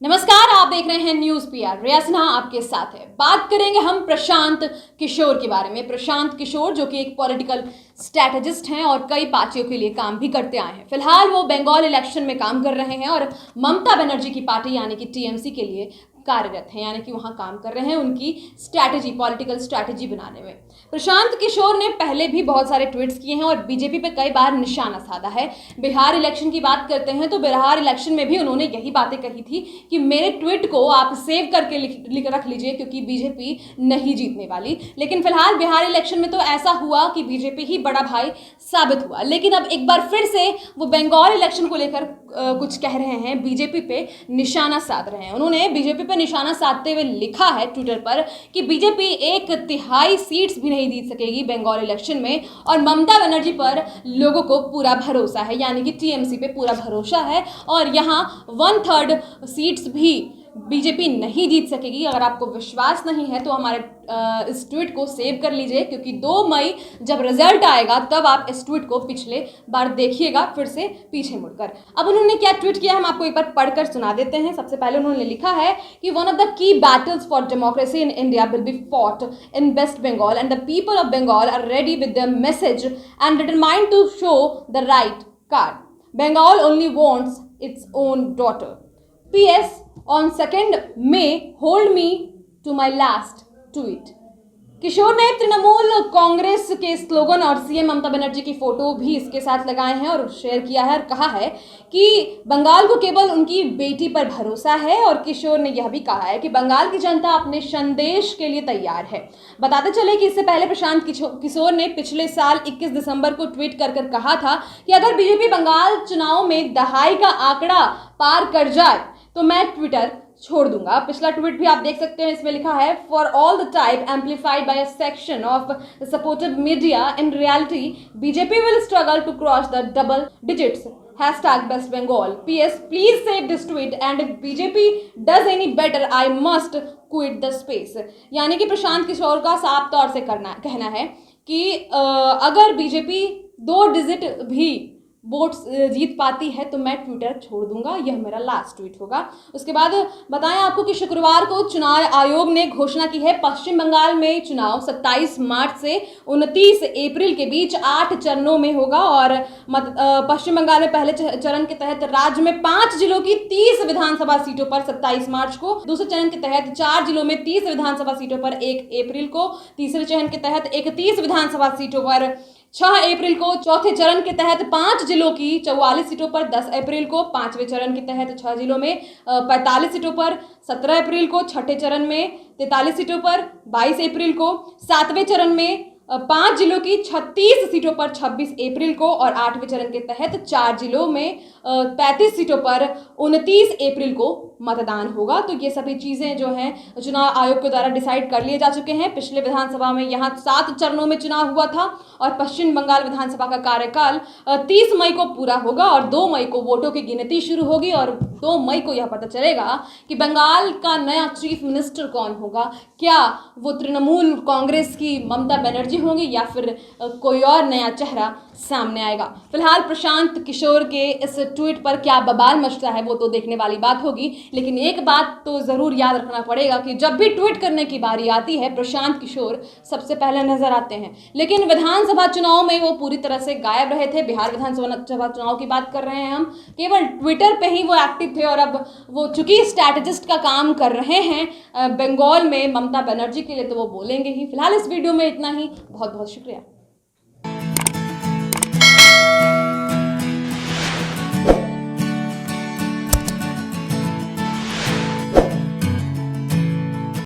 नमस्कार, आप देख रहे हैं न्यूज पीआर। रिया सिन्हा आपके साथ है। बात करेंगे हम प्रशांत किशोर के बारे में। प्रशांत किशोर जो कि एक पॉलिटिकल स्ट्रैटेजिस्ट हैं और कई पार्टियों के लिए काम भी करते आए हैं। फिलहाल वो बंगाल इलेक्शन में काम कर रहे हैं और ममता बनर्जी की पार्टी यानी कि टीएमसी के लिए कार्यरत हैं, यानी कि वहां काम कर रहे हैं उनकी स्ट्रैटेजी, पॉलिटिकल स्ट्रैटेजी बनाने में। प्रशांत किशोर ने पहले भी बहुत सारे ट्वीट्स किए हैं और बीजेपी पे कई बार निशाना साधा है। बिहार इलेक्शन की बात करते हैं तो बिहार इलेक्शन में भी उन्होंने यही बातें कही थी कि मेरे ट्वीट को आप सेव करके लिख रख लीजिए क्योंकि बीजेपी नहीं जीतने वाली। लेकिन फिलहाल बिहार इलेक्शन में तो ऐसा हुआ कि बीजेपी ही बड़ा भाई साबित हुआ। लेकिन अब एक बार फिर से वो बंगाल इलेक्शन को लेकर कुछ कह रहे हैं, बीजेपी पे निशाना साध रहे हैं। उन्होंने बीजेपी पे निशाना साधते हुए लिखा है ट्विटर पर कि बीजेपी 1/3 सीट्स भी नहीं जीत सकेगी बंगाल इलेक्शन में और ममता बनर्जी पर लोगों को पूरा भरोसा है, यानी कि टीएमसी पे पूरा भरोसा है और यहाँ 1/3 सीट्स भी बीजेपी नहीं जीत सकेगी। अगर आपको विश्वास नहीं है तो हमारे इस ट्वीट को सेव कर लीजिए क्योंकि 2 मई जब रिजल्ट आएगा तब आप इस ट्वीट को पिछले बार देखिएगा फिर से पीछे मुड़कर। अब उन्होंने क्या ट्वीट किया हम आपको एक बार पढ़कर सुना देते हैं। सबसे पहले उन्होंने लिखा है कि one of the key battles for democracy in India will be fought in West Bengal and the people of Bengal are ready with the message and determined to show the right card. Bengal only wants its own daughter. PS on 2nd May, hold me to my last tweet। किशोर ने तृणमूल कांग्रेस के slogan और CM Mamata Banerjee की photo भी इसके साथ लगाए हैं और शेयर किया है और कहा है कि बंगाल को केवल उनकी बेटी पर भरोसा है। और किशोर ने यह भी कहा है कि बंगाल की जनता अपने संदेश के लिए तैयार है। बताते चले कि इससे पहले प्रशांत किशोर ने पिछले साल 21 दिसंबर को ट्वीट कर कहा था कि अगर बीजेपी बंगाल चुनाव में दहाई का आंकड़ा पार कर जाए तो मैं ट्विटर छोड़ दूंगा। पिछला ट्वीट भी आप देख सकते हैं, इसमें लिखा है for all the type amplified by a section of supported media in reality BJP will struggle to cross the double digits #Best Bengal। PS please save this tweet and if BJP does any better I must quit the space। यानी कि प्रशांत किशोर का साफ तौर से कहना है कि अगर बीजेपी 2 डिजिट भी वोट जीत पाती है तो मैं ट्विटर छोड़ दूंगा, यह मेरा लास्ट ट्वीट होगा। उसके बाद बताएं आपको कि शुक्रवार को चुनाव आयोग ने घोषणा की है पश्चिम बंगाल में चुनाव 27 मार्च से 29 अप्रैल के बीच 8 चरणों में होगा और पश्चिम बंगाल में पहले चरण के तहत राज्य में 5 जिलों की 30 विधानसभा सीटों पर 27 मार्च को, दूसरे चरण के तहत 4 जिलों में 30 विधानसभा सीटों पर 1 अप्रैल को, तीसरे चरण के तहत 31 विधानसभा सीटों पर 6 अप्रैल को, चौथे चरण के तहत 5 जिलों की 44 सीटों पर 10 अप्रैल को, पांचवें चरण के तहत 6 जिलों में 45 सीटों पर 17 अप्रैल को, छठे चरण में 43 सीटों पर 22 अप्रैल को, सातवें चरण में 5 जिलों की 36 सीटों पर 26 अप्रैल को और 8वें चरण के तहत 4 जिलों में 35 सीटों पर 29 अप्रैल को मतदान होगा। तो ये सभी चीज़ें जो हैं चुनाव आयोग के द्वारा डिसाइड कर लिए जा चुके हैं। पिछले विधानसभा में यहाँ 7 चरणों में चुनाव हुआ था और पश्चिम बंगाल विधानसभा का कार्यकाल 30 मई को पूरा होगा और 2 मई को वोटों की गिनती शुरू होगी और 2 मई को यह पता चलेगा कि बंगाल का नया चीफ मिनिस्टर कौन होगा। क्या वो तृणमूल कांग्रेस की ममता बनर्जी होंगी या फिर कोई और नया चेहरा सामने आएगा। फिलहाल प्रशांत किशोर के इस ट्वीट पर क्या बवाल मचता है वो तो देखने वाली बात होगी, लेकिन एक बात तो ज़रूर याद रखना पड़ेगा कि जब भी ट्वीट करने की बारी आती है प्रशांत किशोर सबसे पहले नजर आते हैं। लेकिन विधानसभा चुनाव में वो पूरी तरह से गायब रहे थे। बिहार विधानसभा चुनाव की बात कर रहे हैं हम, केवल ट्विटर पे ही वो एक्टिव थे और अब वो चूंकि स्ट्रैटेजिस्ट का काम कर रहे हैं बंगाल में ममता बनर्जी के लिए तो वो बोलेंगे ही। फिलहाल इस वीडियो में इतना ही। बहुत बहुत शुक्रिया।